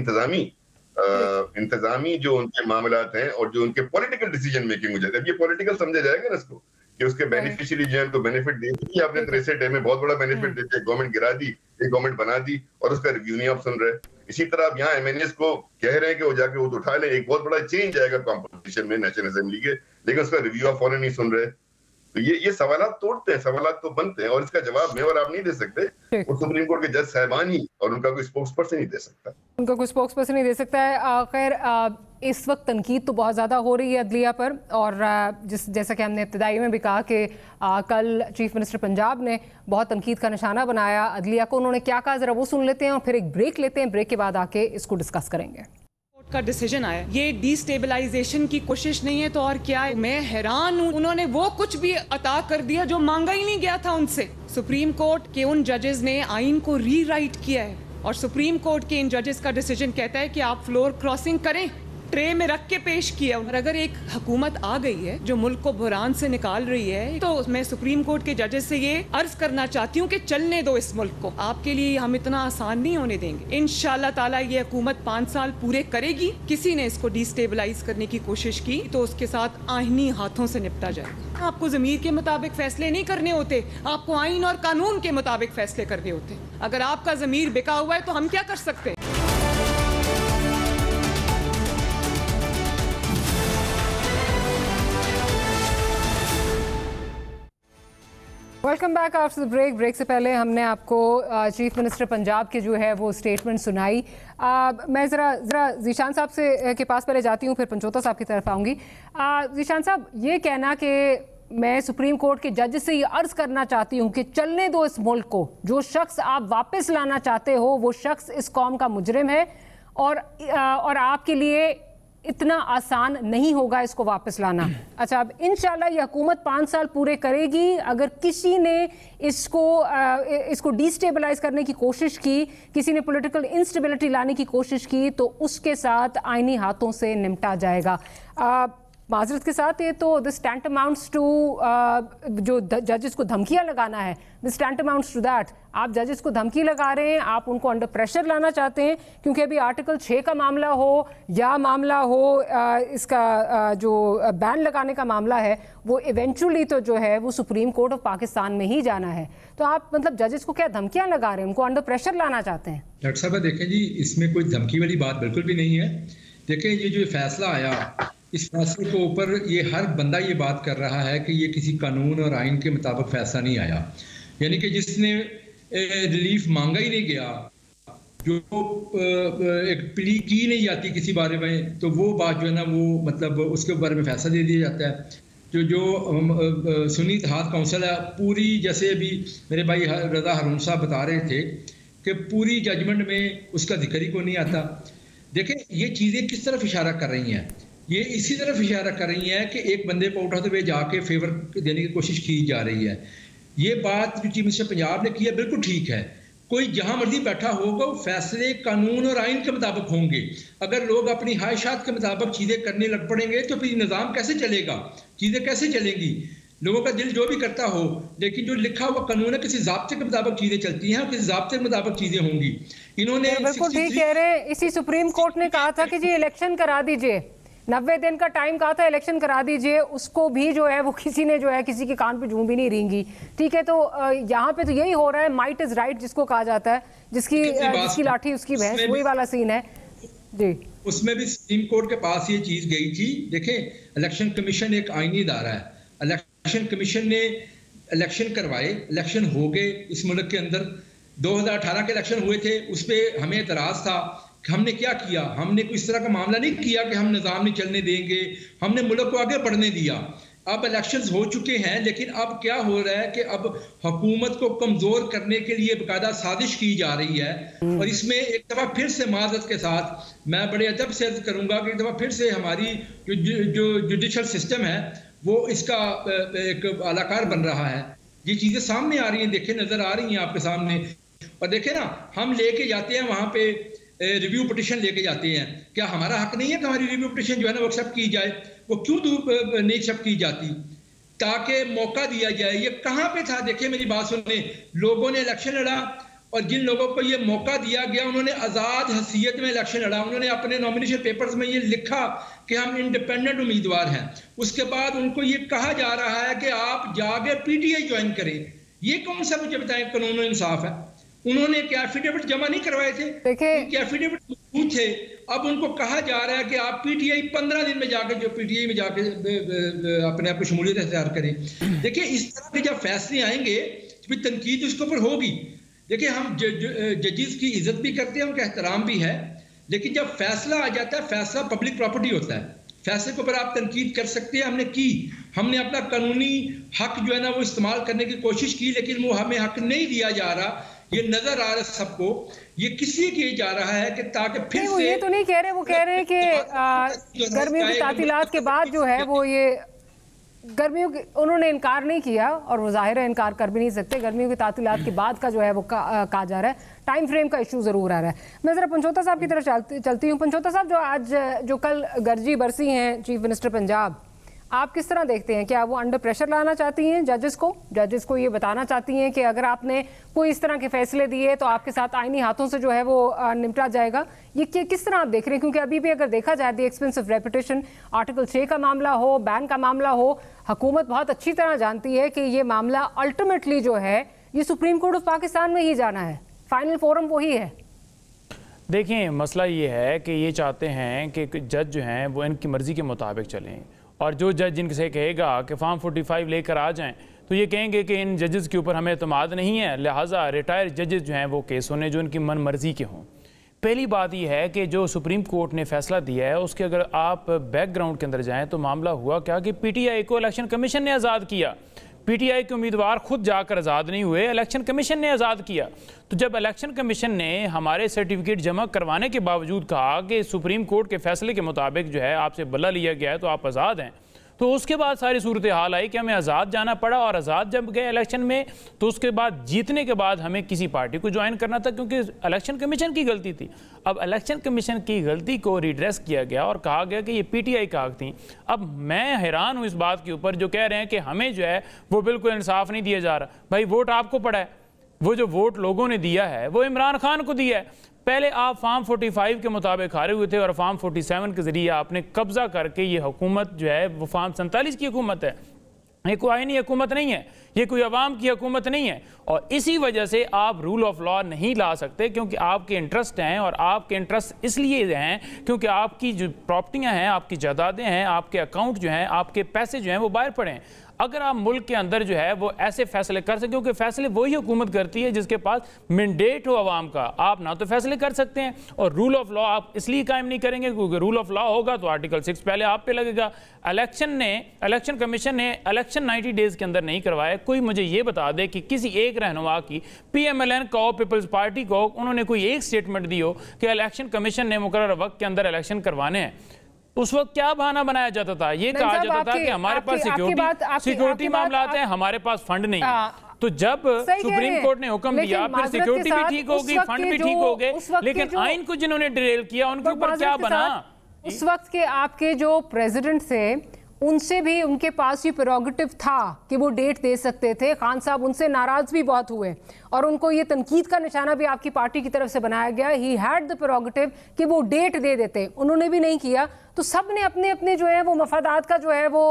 इंतजामी जो उनके मामलात हैं और जो उनके पॉलिटिकल डिसीजन मेकिंग हो जाती है। अब ये पॉलिटिकल समझा जाएगा ना इसको, कि उसके बेनिफिशियरी जो है तो बेनिफिट दे दी आपने 63 में, बहुत बड़ा बेनिफिट देते, गवर्नमेंट गिरा दी, एक गवर्नमेंट बना दी और उसका रिव्यू नहीं आप सुन रहे। इसी तरह अब यहाँ एमएनएस को कह रहे हैं कि वो जाके वो उठा ले, एक बहुत बड़ा चेंज आएगा कॉम्पोजिशन में नेशनल असेंबली के, लेकिन उसका रिव्यू आप फौरन नहीं सुन रहे। तो ये सवालात तोड़ते हैं, सवालात तो बनते हैं और इसका जवाब मैं और आप नहीं दे सकते, वो सुप्रीम कोर्ट के जज साहबान ही, और उनका कोई स्पोक्स पर्सन नहीं दे सकता, उनका कोई स्पोक्स पर्सन नहीं दे सकता है। खैर, इस वक्त तनकीद तो बहुत ज़्यादा हो रही है अदलिया पर, और जैसा कि हमने इब्तिदाई में भी कहा कि कल चीफ मिनिस्टर पंजाब ने बहुत तनकीद का निशाना बनाया अदलिया को। उन्होंने क्या कहा, ज़रा वो सुन लेते हैं और फिर एक ब्रेक लेते हैं, ब्रेक के बाद आके इसको डिस्कस करेंगे। का डिसीजन आया, ये डिस्टेबलाइजेशन की कोशिश नहीं है तो और क्या है? मैं हैरान हूँ, उन्होंने वो कुछ भी अता कर दिया जो मांगा ही नहीं गया था उनसे। सुप्रीम कोर्ट के उन जजेस ने आइन को रीराइट किया है और सुप्रीम कोर्ट के इन जजेस का डिसीजन कहता है कि आप फ्लोर क्रॉसिंग करें, ट्रे में रख के पेश किया। और अगर एक हुकूमत आ गई है जो मुल्क को बुहरान से निकाल रही है, तो मैं सुप्रीम कोर्ट के जजेस से ये अर्ज करना चाहती हूँ कि चलने दो इस मुल्क को, आपके लिए हम इतना आसान नहीं होने देंगे। इंशाल्लाह ताला ये हुकूमत 5 साल पूरे करेगी। किसी ने इसको डिस्टेबलाइज करने की कोशिश की तो उसके साथ आईनी हाथों से निपटा जाएगा। आपको ज़मीर के मुताबिक फैसले नहीं करने होते, आपको आइन और कानून के मुताबिक फैसले करने होते। अगर आपका ज़मीर बिका हुआ है तो हम क्या कर सकते हैं? Welcome back after the break. Break से पहले हमने आपको चीफ मिनिस्टर पंजाब के जो है वो स्टेटमेंट सुनाई। मैं ज़रा जीशान साहब से के पास पहले जाती हूँ, फिर पंचोता साहब की तरफ आऊँगी। जीशान साहब, ये कहना कि मैं सुप्रीम कोर्ट के जज से ये अर्ज़ करना चाहती हूँ कि चलने दो इस मुल्क को, जो शख्स आप वापस लाना चाहते हो वो शख्स इस कौम का मुजरिम है और आपके लिए इतना आसान नहीं होगा इसको वापस लाना। अच्छा, अब इंशाल्लाह ये हुकूमत 5 साल पूरे करेगी। अगर किसी ने इसको डिस्टेबलाइज करने की कोशिश की, किसी ने पॉलिटिकल इंस्टेबिलिटी लाने की कोशिश की, तो उसके साथ आईनी हाथों से निपटा जाएगा। माजरत के साथ, ये तो दिस टैंटमाउंट्स टू जो जजेस को धमकियां लगाना है, दिस टैंटमाउंट्स टू दैट। आप जजेस को धमकी लगा रहे हैं, आप उनको अंडर प्रेशर लाना चाहते हैं, क्योंकि अभी आर्टिकल 6 का मामला हो या मामला हो इसका जो बैन लगाने का मामला है, वो इवेंचुअली तो जो है वो सुप्रीम कोर्ट ऑफ पाकिस्तान में ही जाना है। तो आप मतलब जजेस को क्या धमकियां लगा रहे हैं, उनको अंडर प्रेशर लाना चाहते हैं? डॉक्टर साहब देखें जी, इसमें कोई धमकी वाली बात बिल्कुल भी नहीं है। देखें, ये जो फैसला आया, इस फैसले के ऊपर ये हर बंदा ये बात कर रहा है कि ये किसी कानून और आइन के मुताबिक फैसला नहीं आया, यानी कि जिसने रिलीफ मांगा ही नहीं गया, जो एक प्ली की नहीं जाती किसी बारे में, तो वो बात जो है ना वो मतलब उसके बारे में फैसला दे दिया जाता है। जो सुन्नी इत्तेहाद काउंसिल है पूरी, जैसे अभी मेरे भाई रजा हारून साहब बता रहे थे कि पूरी जजमेंट में उसका जिक्र ही को नहीं आता। देखें, ये चीज़ें किस तरफ इशारा कर रही हैं, ये इसी तरफ इशारा कर रही हैं कि एक बंदे को उठाते हुए जाके फेवर देने की कोशिश की जा रही है। ये बात जो चीफ मिनिस्टर पंजाब ने की है बिल्कुल ठीक है। कोई जहां मर्जी बैठा होगा, वो फैसले कानून और आइन के मुताबिक होंगे। अगर लोग अपनी ख्वाहिशात के मुताबिक चीज़ें करने लग पड़ेंगे तो फिर निज़ाम कैसे चलेगा, चीज़ें कैसे चलेंगी? लोगों का दिल जो भी करता हो, लेकिन जो लिखा हुआ कानून है किसी ज़ाब्ते के मुताबिक चीज़ें चलती हैं और किसी ज़ाब्ते के मुताबिक चीज़ें होंगी। इन्होंने बिल्कुल ठीक कह रहे हैं। इसी सुप्रीम कोर्ट ने कहा था कि जी इलेक्शन करा दीजिए, 90 दिन का टाइम कहा था, इलेक्शन करा दीजिए। उसको भी जो है वो किसी ने जो है किसी के कान पे जूं भी नहीं रेंगी। ठीक है, तो यहाँ पे तो यही हो रहा है, माइट इज राइट जिसको कहा जाता है, जिसकी लाठी उसकी भैंस, वही वाला सीन है जी। उसमें भी सुप्रीम कोर्ट के पास ये चीज गई थी। देखें, इलेक्शन कमीशन एक आईनी इदारा है। इलेक्शन कमीशन ने इलेक्शन करवाए, इलेक्शन हो गए इस मुल्क के अंदर। 2018 के इलेक्शन हुए थे, उस पर हमें एतराज था। हमने क्या किया? हमने कोई इस तरह का मामला नहीं किया कि हम निज़ाम नहीं चलने देंगे, हमने मुल्क को आगे बढ़ने दिया। अब इलेक्शंस हो चुके हैं, लेकिन अब क्या हो रहा है कि अब हुकूमत को कमज़ोर करने के लिए बाकायदा साजिश की जा रही है। और इसमें एक दफ़ा फिर से माज़रत के साथ मैं बड़े अदब से अर्ज़ करूँगा कि एक दफ़ा फिर से हमारी जो जुडिशल सिस्टम है वो इसका एक अलाकार बन रहा है। ये चीज़ें सामने आ रही हैं, देखें, नज़र आ रही हैं आपके सामने। और देखें ना, हम लेके जाते हैं वहाँ पे रिव्यू पिटिशन लेके जाते हैं, क्या हमारा हक नहीं है कि हमारी रिव्यू पिटिशन जो है ना वो एक्सेप्ट की जाए? वो क्यों नहीं एक्सेप्ट की जाती? ताकि मौका दिया जाए। ये कहाँ पे था? देखिए, मेरी बात सुनने, लोगों ने इलेक्शन लड़ा और जिन लोगों को ये मौका दिया गया उन्होंने आज़ाद हैसियत में इलेक्शन लड़ा। उन्होंने अपने नॉमिनेशन पेपर्स में ये लिखा कि हम इंडिपेंडेंट उम्मीदवार हैं। उसके बाद उनको ये कहा जा रहा है कि आप जाके पीटीआई ज्वाइन करें। ये कौन सा, मुझे बताएं, कानून और इंसाफ है? उन्होंने क्या एफिडेविट जमा नहीं करवाए थे? देखिए, एफिडेविट मौजूद थे। अब उनको कहा जा रहा है कि आप पीटीआई 15 दिन में जाकर जो पीटीआई में जाके अपने आप को शमूलियत इख्तियार करें। देखिए, इस तरह के जब फैसले आएंगे तो फिर तनकीद उसके ऊपर होगी। देखिए, हम जजेस की इज्जत भी करते हैं, उनका एहतराम भी है, लेकिन जब फैसला आ जाता है, फैसला पब्लिक प्रॉपर्टी होता है। फैसले के ऊपर आप तनकीद कर सकते हैं, हमने की। हमने अपना कानूनी हक जो है ना वो इस्तेमाल करने की कोशिश की, लेकिन वो हमें हक नहीं दिया जा रहा। ये नजर आ रहा है सबको। ये किसी किए जा रहा है कि ताकि फिर से ये तो नहीं कह रहे, वो कह रहे हैं कि गर्मियों की तातीलात के बाद जो है वो ये गर्मियों के उन्होंने इनकार नहीं किया, और वो जाहिर है इनकार कर भी नहीं सकते। गर्मियों की तातीलात के बाद का जो है वो कहा जा रहा है। टाइम फ्रेम का इशू जरूर आ रहा है। मैं जरा पंचोता साहब की तरफ चलती हूँ। पंचोता साहब, जो कल गर्जी बरसी हैं चीफ मिनिस्टर पंजाब, आप किस तरह देखते हैं? क्या वो अंडर प्रेशर लाना चाहती हैं जजेस को ये बताना चाहती हैं कि अगर आपने कोई इस तरह के फैसले दिए तो आपके साथ आईनी हाथों से जो है वो निपटा जाएगा? ये किस तरह आप देख रहे हैं? क्योंकि अभी भी अगर देखा जाए, the expense of reputation, article 6 का मामला हो, बैन का मामला हो, हुकूमत बहुत अच्छी तरह जानती है कि ये मामला अल्टीमेटली जो है ये सुप्रीम कोर्ट ऑफ पाकिस्तान में ही जाना है। फाइनल फोरम वही है। देखिए, मसला ये है कि ये चाहते हैं कि जज जो हैं वो इनकी मर्ज़ी के मुताबिक चलें, और जो जज जिनसे कहेगा कि फॉर्म 45 लेकर आ जाएं तो ये कहेंगे कि इन जजेस के ऊपर हमें एतमाद नहीं है, लिहाजा रिटायर्ड जजेस जो हैं वो केस होने जो इनकी मन मर्जी के हों। पहली बात यह है कि जो सुप्रीम कोर्ट ने फैसला दिया है उसके अगर आप बैकग्राउंड के अंदर जाएं तो मामला हुआ क्या कि पीटीआई को इलेक्शन कमीशन ने आज़ाद किया। पीटीआई के उम्मीदवार खुद जाकर आज़ाद नहीं हुए, इलेक्शन कमीशन ने आज़ाद किया। तो जब इलेक्शन कमीशन ने हमारे सर्टिफिकेट जमा करवाने के बावजूद कहा कि सुप्रीम कोर्ट के फैसले के मुताबिक जो है आपसे बदला लिया गया है तो आप आज़ाद हैं, तो उसके बाद सारी सूरत हाल आई कि हमें आज़ाद जाना पड़ा, और आज़ाद जब गए इलेक्शन में तो उसके बाद जीतने के बाद हमें किसी पार्टी को ज्वाइन करना था, क्योंकि इलेक्शन कमीशन की गलती थी। अब इलेक्शन कमीशन की गलती को रिड्रेस किया गया और कहा गया कि ये पीटीआई का हक थी। अब मैं हैरान हूँ इस बात के ऊपर जो कह रहे हैं कि हमें जो है वो बिल्कुल इंसाफ नहीं दिया जा रहा। भाई वोट आपको पड़ा है, वो जो वोट लोगों ने दिया है वो इमरान खान को दिया है। पहले आप फार्म 45 के मुताबिक हारे हुए थे और फार्म 47 के जरिए आपने कब्जा करके ये हुकूमत जो है वो फार्म 47 की हुकूमत है, ये कोई आईनी हुकूमत नहीं है, ये कोई अवाम की हुकूमत नहीं है। और इसी वजह से आप रूल ऑफ लॉ नहीं ला सकते, क्योंकि आपके इंटरेस्ट हैं, और आपके इंटरेस्ट इसलिए हैं क्योंकि आपकी जो प्रॉपर्टियां हैं, आपकी जायदादें हैं, आपके अकाउंट जो हैं, आपके पैसे जो हैं वो बाहर पड़े हैं। अगर आप मुल्क के अंदर जो है वो ऐसे फैसले कर सकते, क्योंकि फैसले वही हुकूमत करती है जिसके पास मैंडेट हो अवाम का। आप ना तो फैसले कर सकते हैं, और रूल ऑफ लॉ आप इसलिए कायम नहीं करेंगे क्योंकि रूल ऑफ लॉ होगा तो आर्टिकल 6 पहले आप पे लगेगा। इलेक्शन कमीशन ने इलेक्शन 90 डेज के अंदर नहीं करवाए। कोई मुझे ये बता दे कि किसी एक रहनुमा की PMLN को, पीपल्स पार्टी को, उन्होंने कोई एक स्टेटमेंट दी हो कि इलेक्शन कमीशन ने मुकर्रर वक्त के अंदर इलेक्शन करवाने हैं। उस वक्त क्या बहाना बनाया जाता था? ये कहा जाता था कि हमारे पास सिक्योरिटी मामला आते हैं, हमारे पास फंड नहीं है। तो जब सुप्रीम कोर्ट ने हुक्म दिया, फिर सिक्योरिटी भी ठीक होगी, फंड भी ठीक हो गए, लेकिन आइन को जिन्होंने डिरेल किया उनके ऊपर क्या बना? उस वक्त के आपके जो प्रेसिडेंट थे उनसे भी, उनके पास ये प्रेरोगेटिव था कि वो डेट दे सकते थे। खान साहब उनसे नाराज भी बहुत हुए और उनको ये तनकीद का निशाना भी आपकी पार्टी की तरफ से बनाया गया। ही हैड द प्रेरोगेटिव कि वो डेट दे देते, उन्होंने भी नहीं किया। तो सब ने अपने अपने जो है वो मफादात का जो है वो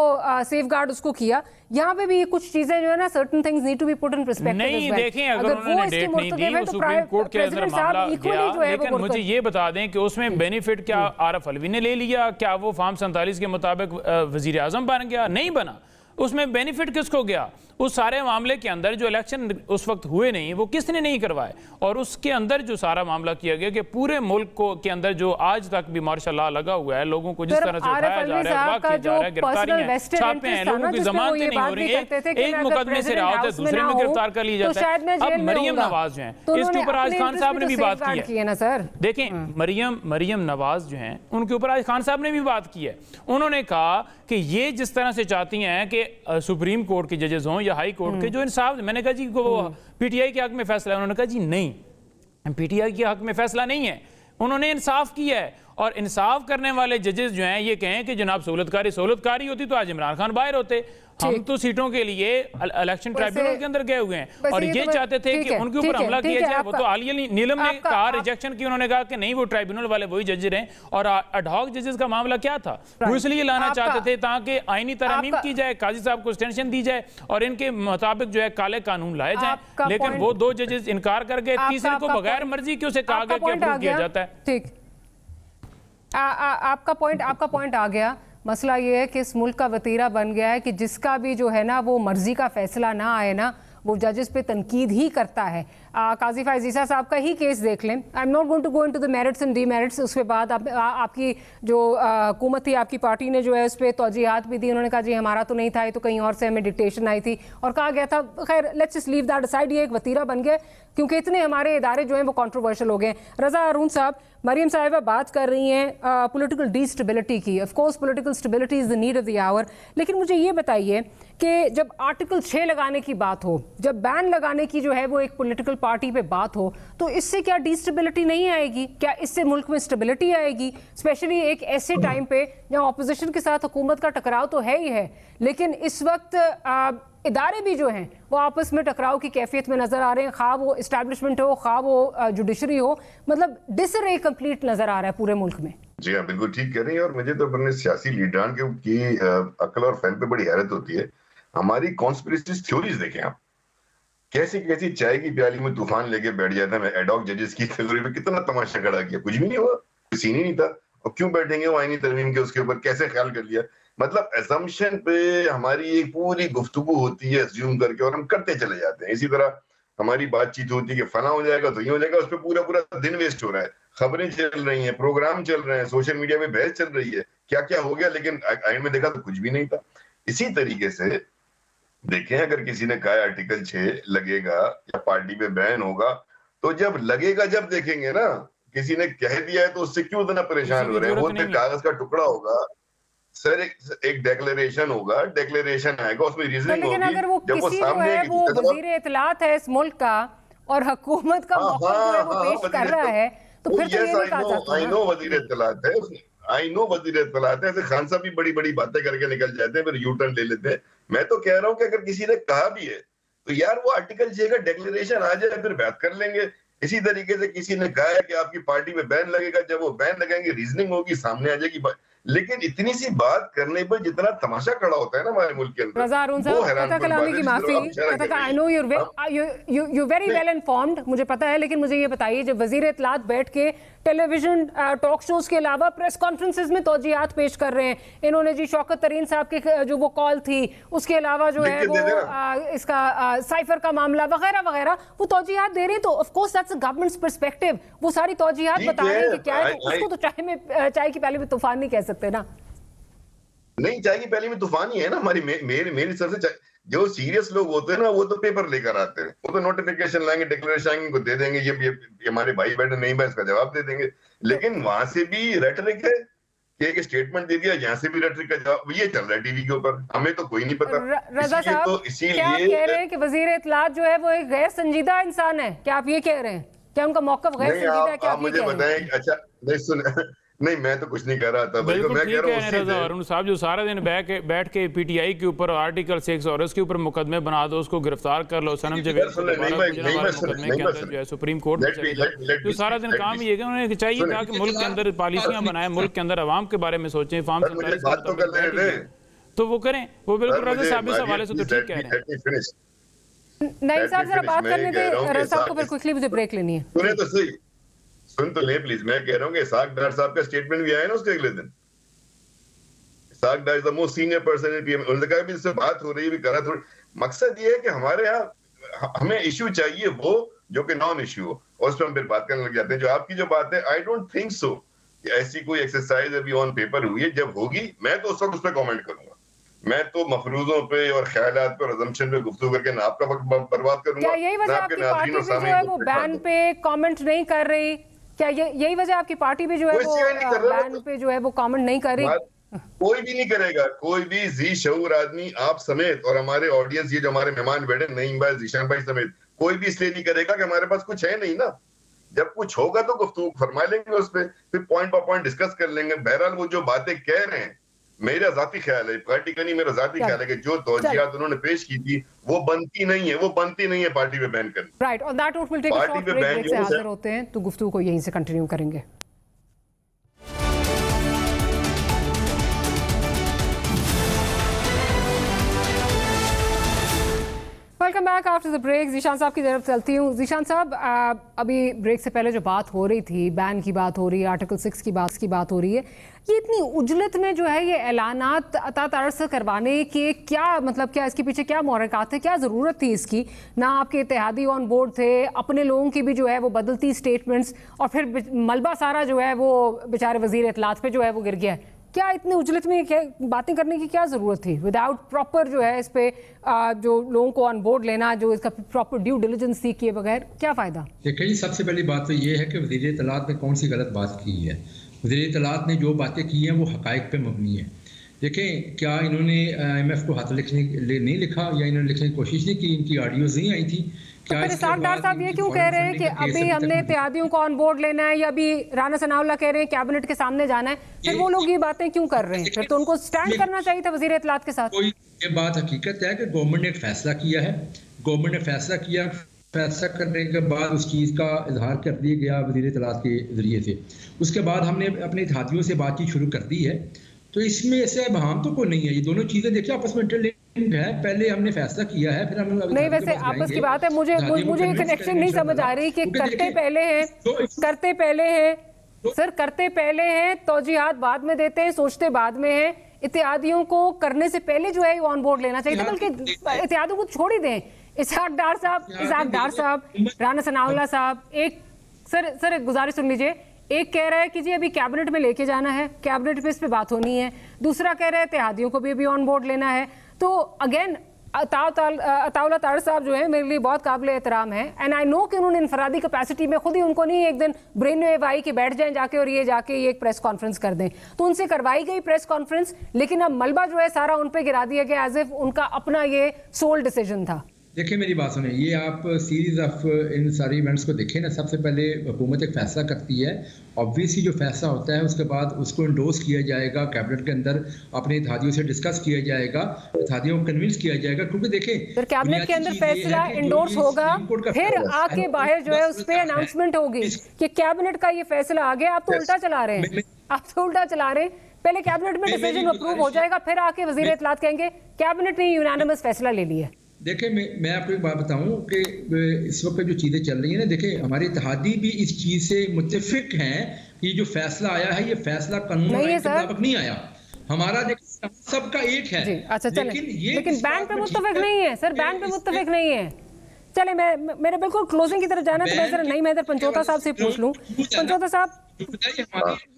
सेफ गार्ड उसको किया। यहाँ पे भी कुछ चीजें जो है ना, certain things need to be put in perspective. नहीं देखें, अगर उन्होंने डेट नहीं दी, वो सुप्रीम कोर्ट के अंदर मामला गया। लेकिन मुझे ये बता दें कि उसमें बेनिफिट क्या आरफ अलवी ने ले लिया? क्या वो फार्म 47 के मुताबिक वजीर आजम बन गया? नहीं बना। उसमें बेनिफिट किसको गया? उस सारे मामले के अंदर जो इलेक्शन उस वक्त हुए नहीं, वो किसने नहीं करवाए, और उसके अंदर जो सारा मामला किया गया कि पूरे मुल्क को के अंदर जो आज तक भी मार्शल लॉ लगा हुआ है, लोगों को जिस तरह से उठाया जा रहा है, किया जा रहा है, गिरफ्तारियां, छापे हैं, लोगों की जमानतें नहीं हो रही है, एक मुकदमे से रहा होता है, दूसरे में गिरफ्तार कर लिया जाता है। अब मरियम नवाज जो है, इसके ऊपर आज खान साहब ने भी बात की है ना सर। देखें, मरियम नवाज जो है उनके ऊपर आज खान साहब ने भी बात की है। उन्होंने कहा कि ये जिस तरह से चाहती हैं कि सुप्रीम कोर्ट के जजेस हों या हाई कोर्ट के, जो इंसाफ, मैंने कहा जी वो पीटीआई के हक में फैसला है, उन्होंने कहा जी नहीं, पीटीआई के हक में फैसला नहीं है, उन्होंने इंसाफ किया है। और इंसाफ करने वाले जजेस जो हैं ये कहें कि जनाब सहूलतकारी होती तो आज इमरान खान बाहर होते। हम तो सीटों के लिए इलेक्शन ट्राइब्यूनल के अंदर गए हुए हैं और ये चाहते थे कि उनके ऊपर हमला किया जाए। वो तो आलिया नीलम ने कहा, रिजेक्शन की, उन्होंने कहा कि नहीं वो ट्राइब्यूनल वाले वही जज रहे। और अडहॉक जजेस का मामला क्या था, वो इसलिए लाना चाहते थे ताकि आईनी तरमीम की जाए, काजी साहब को एक्सटेंशन दी जाए और इनके मुताबिक जो है काले कानून लाए जाए। लेकिन वो दो जजेस इनकार कर गए, तीसरे को बगैर मर्जी के उसे कहा गया कि अप्रूव किया जाता है। ठीक, आपका पॉइंट आ गया। मसला ये है कि इस मुल्क का वतीरा बन गया है कि जिसका भी जो है ना वो मर्जी का फैसला ना आए ना, वो जजेस पे तनकीद ही करता है। काजी फैज़ ईसा साहब का ही केस देख लें। I am not going to go into the merits and demerits. उसके बाद आपकी जो हुकूमत थी, आपकी पार्टी ने जो है उस पर तौजीहात भी दी। उन्होंने कहा जी हमारा तो नहीं था, ये तो कहीं और से हमें डिक्टेशन आई थी और कहा गया था। खैर let's just leave that aside. ये एक वतीरा बन गया क्योंकि इतने हमारे इदारे जो हैं वो कंट्रोवर्शियल हो गए। रजा अरून साहब, मरियम साहिबा बात कर रही हैं पॉलिटिकल डीस्टेबिलिटी की। Of course political stability is the need of the hour. लेकिन मुझे ये बताइए कि जब आर्टिकल 6 लगाने की बात हो, जब बैन लगाने की जो है वो एक पॉलिटिकल पार्टी पे बात हो, तो इससे क्या डीस्टेबिलिटी नहीं आएगी? क्या इससे मुल्क में स्टेबिलिटी आएगी? स्पेशली एक ऐसे टाइम पे जहाँ ऑपोजिशन के साथ हुकूमत का टकराव तो है ही है, लेकिन इस वक्त इदारे भी जो हैं वो आपस में टकराव की कैफियत में नजर आ रहे हैं। खा वो इस्टेब्लिशमेंट हो, खा वो जुडिशरी हो, मतलब डिसअरे कंप्लीट नजर आ रहा है पूरे मुल्क में। जी हाँ, बिल्कुल ठीक कह रही हैं। और मुझे तो अपने सियासी लीडरान की अक्ल और फैन पे बड़ी हैरत होती है। हमारी कॉन्स्पिरेसी थ्योरीज देखें आप, कैसी कैसी चाय की प्याली में तूफान लेके बैठ जाता है। एडॉक जजेस की थ्योरी पे कितना तमाशा खड़ा किया, कुछ भी नहीं हुआ, सीन ही नहीं था। और क्यों बैठेंगे वो आईनी तरमीम के, उसके ऊपर कैसे ख्याल कर लिया। मतलब असम्पशन पे हमारी एक पूरी गुफ्तगू होती है अस्यूम करके, और हम करते चले जाते हैं। इसी तरह हमारी बातचीत होती है कि फला हो जाएगा तो ये हो जाएगा, उस पर पूरा पूरा दिन वेस्ट हो रहा है। खबरें चल रही हैं, प्रोग्राम चल रहे हैं, सोशल मीडिया पे बहस चल रही है, क्या क्या हो गया, लेकिन आइन में देखा तो कुछ भी नहीं था। इसी तरीके से देखें, अगर किसी ने कहा आर्टिकल 6 लगेगा या पार्टी पे बैन होगा, तो जब लगेगा जब देखेंगे ना। किसी ने कह दिया है तो उससे क्यों इतना परेशान हो रहे हैं? वो तो कागज का टुकड़ा होगा, सर एक डिक्लेरेशन होगा, डिक्लेरेशन आएगा, उसमें रीजनिंग होगी। लेकिन अगर वो किसी जो है वो वजीर इत्तलात है इस मुल्क का और हुकूमत का मौक़िफ़ जो है वो पेश कर रहा है, तो फिर तो ये नहीं कहा जाता। आई नो वजीर इत्तलात है, आई नो वजीर इत्तलात है। ऐसे खान साहब भी बड़ी बड़ी बातें करके निकल जाते हैं, फिर यू टर्न ले लेते हैं। मैं तो कह रहा हूँ कि अगर किसी ने कहा भी है तो यार वो आर्टिकल 6 का डिक्लेरेशन आ जाए, फिर बात कर लेंगे। इसी तरीके से किसी ने कहा है कि आपकी पार्टी में बैन लगेगा, जब वो बैन लगाएंगे रीजनिंग होगी, सामने आ जाएगी। लेकिन इतनी सी बात करने पर जितना तमाशा खड़ा होता है ना हमारे मुल्क के अंदर, रज़ा हारून साहब, कथा कलामी की माफी, I know you very well informed, मुझे पता है, लेकिन मुझे ये बताइए, जब वजीर इत्तलात बैठ के टेलीविजन टॉक शोज के अलावा प्रेस कॉन्फ्रेंसेज में तौजीहात पेश कर रहे हैं, इन्होंने जी शौकत तरीन साहब के जो वो कॉल थी, उसके अलावा जो है वो इसका साइफर का मामला वगैरह वगैरह, वो तौजीहात दे रहे हैं, तो of course that's a governments perspective. वो सारी तौजीहात बता रहे हैं कि क्या है, तो उसको तो चाय की प्याली में तूफान नहीं कह सकते ना। नहीं, चाय की प्याली में तूफान ही है ना। हमारी मेरी हिसाब से जो सीरियस लोग होते हैं ना, वो तो पेपर लेकर आते हैं, वो तो नोटिफिकेशन लाएंगे, डिक्लेरेशन आएंगे, को दे देंगे, ये हमारे भाई बैठे नहीं भाई, इसका जवाब दे देंगे। लेकिन वहां से भी रेटरिक है कि एक स्टेटमेंट दे दिया, यहाँ से भी रेटरिक का जवाब, ये चल रहा है टीवी के ऊपर, हमें तो कोई नहीं पता। रज़ा साहब, तो इसीलिए क्या आप कह रहे हैं कि वजीर इत्तलात जो है वो एक गैर संजीदा इंसान है? क्या आप ये कह रहे हैं? क्या उनका मौक़िफ़ गैर संजीदा है? क्या आप मुझे बताएं? अच्छा नहीं सुन नहीं, मैं तो कुछ नहीं कर रहा था। बिल्कुल ठीक है रज़ा हारून साहब, जो सारा दिन बैठ के पीटीआई के ऊपर आर्टिकल 6 और उसके ऊपर मुकदमे बना दो, उसको गिरफ्तार कर लो, सनम जवेद जो है सुप्रीम कोर्ट में चले जाए, तो सारा दिन काम ये है। उन्हें चाहिए था कि मुल्क के अंदर पॉलिसियां बनाए, मुल्क के अंदर अवाम के बारे में सोचें, तो वो करें। वो बिल्कुल रज़ा साहब इस हवाले से तो ठीक कह रहे हैं। नहीं साहब, जरा बात करने दें रज़ा साहब को, फिर क्विकली मुझे ब्रेक लेनी है। सुन तो ले प्लीज, मैं कह रहा हूँ कि इसाक डार साहब का स्टेटमेंट भी आया ना उसके अगले दिन। Ishaq Dar is the most senior person in PM. उन्होंने कहा भी इससे बात हो रही है, भी करा थोड़ी। मकसद ये है कि हमारे यहाँ हमें इश्यू चाहिए वो जो कि नॉन इश्यू हो, और उस पर हम फिर बात करने लग जाते हैं। जो आपकी जो बात है, आई डोंट थिंक सो कि ऐसी कोई एक्सरसाइज अभी ऑन पेपर हुई है। जब होगी मैं तो उस वक्त उस पर कॉमेंट करूंगा। मैं तो मफरूजों पे और ख्यालात पे और अजम्पशन पे गुफ्तगू करके ना आपका वक्त बर्बाद करूंगा। क्या यही वजह आपकी पार्टी भी जो है वो बैन पे कमेंट नहीं कर रही? क्या यही वजह आपकी पार्टी भी जो है वो बैन पे जो है वो कमेंट नहीं कर रही? कोई भी नहीं करेगा, कोई भी जी शऊर आदमी, आप समेत और हमारे ऑडियंस, ये जो हमारे मेहमान बैठे नईम भाई, जीशान भाई समेत, कोई भी इसलिए नहीं करेगा कि हमारे पास कुछ है नहीं ना। जब कुछ होगा तो गुफ्तगू फरमा लेंगे, उस पर फिर पॉइंट बाय पॉइंट डिस्कस कर लेंगे। बहरहाल वो जो बातें कह रहे हैं, मेरा जाती ख्याल है, पार्टी का नहीं, मेरा जाती ख्याल है कि जो तौजीहात उन्होंने पेश की थी वो बनती नहीं है पार्टी में बैन करनी। Right, on that note will take a short break से हाजिर होते हैं, तो गुफ्तगू को यहीं से कंटिन्यू करेंगे। Welcome back after the break. Zeeshan साहब की तरफ चलती हूँ। जीशान साहब, अभी ब्रेक से पहले जो बात हो रही थी, बैन की बात हो रही है, आर्टिकल 6 की बात हो रही है, ये इतनी उजलत में जो है ये ऐलानात अता-तर्स करवाने के क्या मतलब, क्या इसके पीछे क्या मोहरकात थे, क्या ज़रूरत थी इसकी? ना आपके इत्तेहादी ऑन बोर्ड थे, अपने लोगों की भी जो है वो बदलती स्टेटमेंट्स, और फिर मलबा सारा जो है वो बेचारे वज़ीर इत्तलात पे जो है वो गिर गया है। क्या इतने उजलत में क्या बातें करने की क्या ज़रूरत थी विदाउट प्रॉपर जो है इस पे जो लोगों को ऑन बोर्ड लेना, जो इसका प्रॉपर ड्यू डिलिजेंस किए बगैर क्या फ़ायदा? देखिए जी, सबसे पहली बात तो ये है कि वज़ीर इत्तलात ने कौन सी गलत बात की है। वज़ीर इत्तलात ने जो बातें की हैं वो हक़ाइक़ पे मबनी है। देखें, क्या इन्होंने IMF को हाथ नहीं लिखा या इन्होंने लिखने की कोशिश नहीं की? इनकी ऑडियोज़ नहीं आई थी। तो फिर इसाक डार साहब ये क्यों कह रहे हैं कि अभी हमने इत्तेहादियों को ऑन बोर्ड लेना है, या अभी राना सनाउल्लाह कह रहे हैं कैबिनेट के सामने जाना है? फिर वो लोग ये बातें क्यों कर रहे हैं? फिर तो उनको स्टैंड करना चाहिए था वज़ीर इत्तलात के साथ। ये बात हकीकत है कि गवर्नमेंट ने एक फैसला किया है, गवर्नमेंट ने फैसला किया, फैसला करने के बाद उस चीज़ का इजहार कर दिया गया वज़ीर इत्तलात के जरिए से। उसके बाद हमने अपने इत्तेहादियों से बातचीत शुरू कर दी है, तो इसमें ऐसे अबहम तो कोई नहीं है। ये दोनों चीज़ें देखिए आपस में इंटरलिंक्ड है। पहले हमने फैसला किया है, फिर हमने नहीं, वैसे आपस की बात है, मुझे ये कनेक्शन नहीं समझ आ रही कि करते पहले हैं सर, करते पहले हैं, तौजीहात बाद में देते हैं, सोचते बाद में हैं। इत्तेहादियों को करने से पहले जो है ऑन बोर्ड लेना चाहिए था, बल्कि इत्तेहादियों को छोड़ ही दें। इसाक डार साहब, राना सनाउल्लाह साहब, एक सर गुजारिश सुन लीजिए। एक कह रहा है कि जी अभी कैबिनेट में लेके जाना है, कैबिनेट पे इस पे बात होनी है। दूसरा कह रहा है इत्तेहादियों को भी अभी ऑन बोर्ड लेना है। तो अगेन अताउल्लाह तारड़ साहब जो है मेरे लिए बहुत काबिल एहतराम है, एंड आई नो कि उन्होंने इनफरादी कैपेसिटी में खुद ही उनको नहीं एक दिन ब्रेन वेव आई कि बैठ जाएं जाके और ये जाके ये एक प्रेस कॉन्फ्रेंस कर दें, तो उनसे करवाई गई प्रेस कॉन्फ्रेंस, लेकिन अब मलबा जो है सारा उन पे गिरा दिया गया एज इफ उनका अपना ये सोल डिसीजन था। देखिए मेरी बात सुने, ये आप सीरीज ऑफ इन सारे इवेंट्स को देखें ना, सबसे पहले हुकूमत एक फैसला करती है, ऑब्वियसली जो फैसला होता है उसके बाद उसको इंडोर्स किया जाएगा, कैबिनेट के अंदर अपने इत्तेहादियों से डिस्कस किया जाएगा, इत्तेहादियों को कन्विंस किया जाएगा, क्योंकि देखें कैबिनेट के अंदर फैसला इंडोर्स होगा, फिर आके बाहर जो है उस पर अनाउंसमेंट होगी कि कैबिनेट का ये फैसला आ गया। आप तो उल्टा चला रहे हैं, आप तो उल्टा चला रहे हैं। पहले कैबिनेट में डिसीजन अप्रूव हो जाएगा, फिर आके वजीर इत्तलात कहेंगे कैबिनेट ने यूनानिमस फैसला ले लिया। देखिए मैं आपको एक बात बताऊं कि इस वक्त जो चीज़ें चल रही हैं ना, देखिए हमारे इत्तेहादी भी इस चीज़ से मुत्तफिक हैं कि जो फैसला आया है ये फैसला कानून के मुताबिक नहीं आया, हमारा देखिए सबका एक है। अच्छा लेकिन बैन पे मुत्तफिक नहीं है सर, बैन पे मुत्तफिक नहीं है। चले मेरे बिल्कुल क्लोजिंग की तरफ जाना, तो मैं जरा नहीं, मैं इधर पंचोता साहब से पूछ लूं। पंचोता साहब,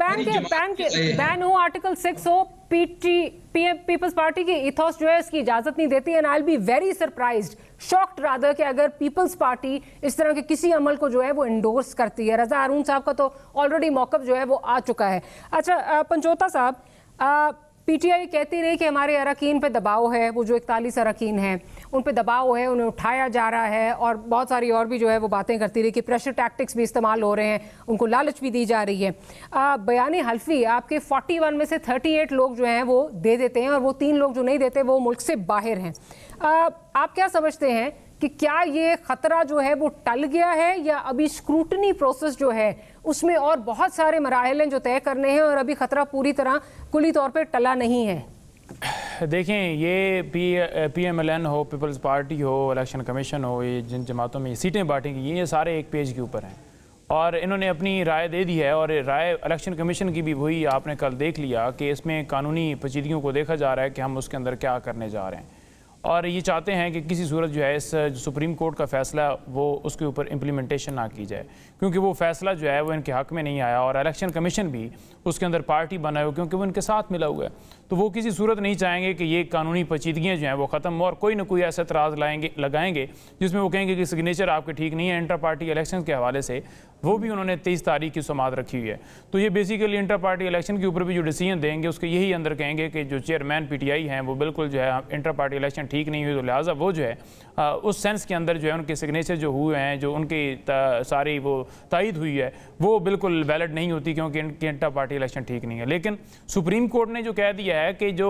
बैन हो, आर्टिकल 6 हो, पीपल्स पार्टी की इथॉस जो है इसकी इजाजत नहीं देती, and I will be very surprised, shocked rather कि अगर पीपल्स पार्टी इस तरह के किसी अमल को जो है वो इंडोर्स करती है। रजा हारून साहब का तो ऑलरेडी मौकफ जो है वो आ चुका है। अच्छा पंचोता साहब, पीटीआई कहती रही कि हमारे अरकान पे दबाव है, वो जो 41 अरकान हैं उन पे दबाव है, उन्हें उठाया जा रहा है, और बहुत सारी और भी जो है वो बातें करती रही कि प्रेशर टैक्टिक्स भी इस्तेमाल हो रहे हैं, उनको लालच भी दी जा रही है। बयानी हल्फी आपके 41 में से 38 लोग जो हैं वो दे देते हैं, और वो 3 लोग जो नहीं देते वो मुल्क से बाहर हैं। आप क्या समझते हैं कि क्या ये खतरा जो है वो टल गया है, या अभी स्क्रूटनी प्रोसेस जो है उसमें और बहुत सारे मराहल हैं जो तय करने हैं, और अभी खतरा पूरी तरह कुली तौर पे टला नहीं है? देखें, ये PMLN हो, पीपल्स पार्टी हो, इलेक्शन कमीशन हो, ये जिन जमातों में ये सीटें बांटेंगी ये सारे एक पेज के ऊपर हैं, और इन्होंने अपनी राय दे दी है, और राय इलेक्शन कमीशन की भी वही आपने कल देख लिया कि इसमें कानूनी पेचीदगियों को देखा जा रहा है कि हम उसके अंदर क्या करने जा रहे हैं, और ये चाहते हैं कि किसी सूरत जो है इस सुप्रीम कोर्ट का फ़ैसला वो उसके ऊपर इम्प्लीमेंटेशन ना की जाए, क्योंकि वो फ़ैसला जो है वो इनके हक़ में नहीं आया, और इलेक्शन कमीशन भी उसके अंदर पार्टी बना हो क्योंकि वो इनके साथ मिला हुआ है, तो वो किसी सूरत नहीं चाहेंगे कि ये कानूनी पेचीदगियाँ जो हैं वो ख़त्म हो, और कोई ना कोई ऐसा एतराज़ लगाएंगे जिसमें वो कहेंगे कि सिग्नेचर आपके ठीक नहीं है। इंटर पार्टी इलेक्शन के हवाले से वो भी उन्होंने 23 तारीख की समात रखी हुई है, तो ये बेसिकली इंटर पार्टी इलेक्शन के ऊपर भी जो डिसीजन देंगे उसके यही अंदर कहेंगे कि जो चेयरमैन PTI हैं वो बिल्कुल जो है इंटर पार्टी इलेक्शन ठीक नहीं हुई, तो लिहाजा वो जो है उस सेंस के अंदर जो है उनके सिग्नेचर जो हुए हैं, जो उनकी सारी वो तायद हुई है वो बिल्कुल वैलिड नहीं होती, क्योंकि इंटर पार्टी इलेक्शन ठीक नहीं है। लेकिन सुप्रीम कोर्ट ने जो कह दिया है कि जो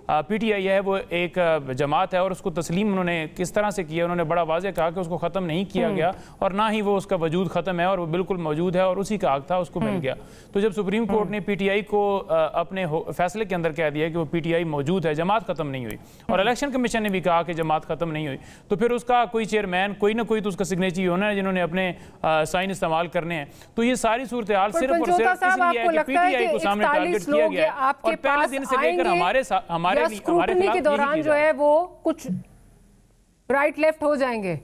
PTI है वो एक जमात है, और उसको तस्लीम उन्होंने किस तरह से किया, उन्होंने बड़ा वाज़ेह कहा कि उसको ख़त्म नहीं किया गया, और ना ही वो उसका वजूद ख़त्म है, और वो बिल्कुल मौजूद है, और उसी का हक था उसको मिल गया। तो जब सुप्रीम कोर्ट ने PTI को अपने फैसले के अंदर कह दिया कि वो PTI मौजूद है, जमात ख़त्म नहीं हुई, और इलेक्शन कमीशन ने भी कहा कि जमात ख़त्म नहीं हुई, तो फिर उसका कोई चेयरमैन कोई ना कोई तो उसका सिग्नेचर होना है जिन्होंने अपने साइन इस्तेमाल करने हैं। तो ये सारी सूरत हाल सिर्फ और सिर्फ इसलिए है कि PTI को सामने टारगेट किया गया है, और पहले दिन से लेकर हमारे के दौरान जो है वो कुछ राइट लेफ्ट हो जाएंगे।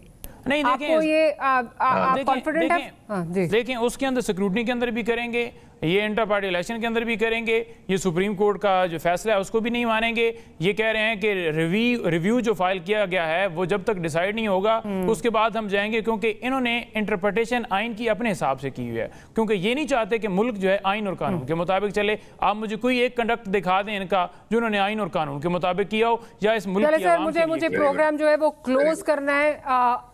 नहीं देखें, ये कॉन्फिडेंट है? देखें उसके अंदर स्क्रूटनी के अंदर भी करेंगे, ये इंटर पार्टी इलेक्शन के अंदर भी करेंगे, ये सुप्रीम कोर्ट का जो फैसला है उसको भी नहीं मानेंगे। ये कह रहे हैं कि रिव्यू जो फाइल किया गया है वो जब तक डिसाइड नहीं होगा उसके बाद हम जाएंगे, क्योंकि इन्होंने इंटरप्रिटेशन आइन की अपने हिसाब से की हुई है, क्योंकि ये नहीं चाहते कि मुल्क जो है आइन और कानून के मुताबिक चले। आप मुझे कोई एक कंडक्ट दिखा दें इनका जो उन्होंने आइन और कानून के मुताबिक किया हो, या इस मुल्क की मुझे प्रोग्राम जो है वो क्लोज करना है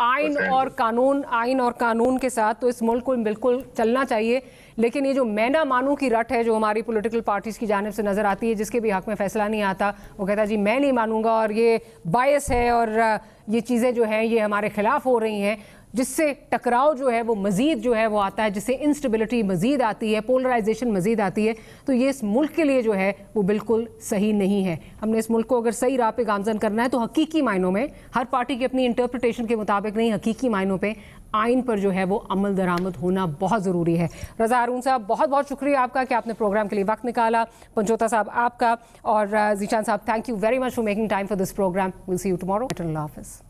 आइन और कानून के साथ, तो इस मुल्क को बिल्कुल चलना चाहिए। लेकिन ये जो मैं ना मानूं की रट है जो हमारी पॉलिटिकल पार्टीज की जानिब से नजर आती है, जिसके भी हक में फैसला नहीं आता वो कहता जी मैं नहीं मानूंगा, और ये बायस है, और ये चीज़ें जो हैं ये हमारे खिलाफ हो रही हैं, जिससे टकराव जो है वो मज़ीद जो है वो आता है, जिससे इंस्टेबिलिटी मज़ीद आती है, पोलराइजेशन मज़ीद आती है। तो ये इस मुल्क के लिए जो है वो बिल्कुल सही नहीं है। हमने इस मुल्क को अगर सही राह पे गामजन करना है तो हकीकी मायनों में, हर पार्टी की अपनी इंटरप्रिटेशन के मुताबिक नहीं, हकीकी मायनों पे आइन पर जो है वो अमल दरामद होना बहुत ज़रूरी है। रजा हारून साहब बहुत बहुत शुक्रिया आपका कि आपने प्रोग्राम के लिए वक्त निकाला, पंचोता साहब आपका, और जीशान साहब thank you very much for making time for this programme. Will see you tomorrow. अल्लाह हाफ़िज़।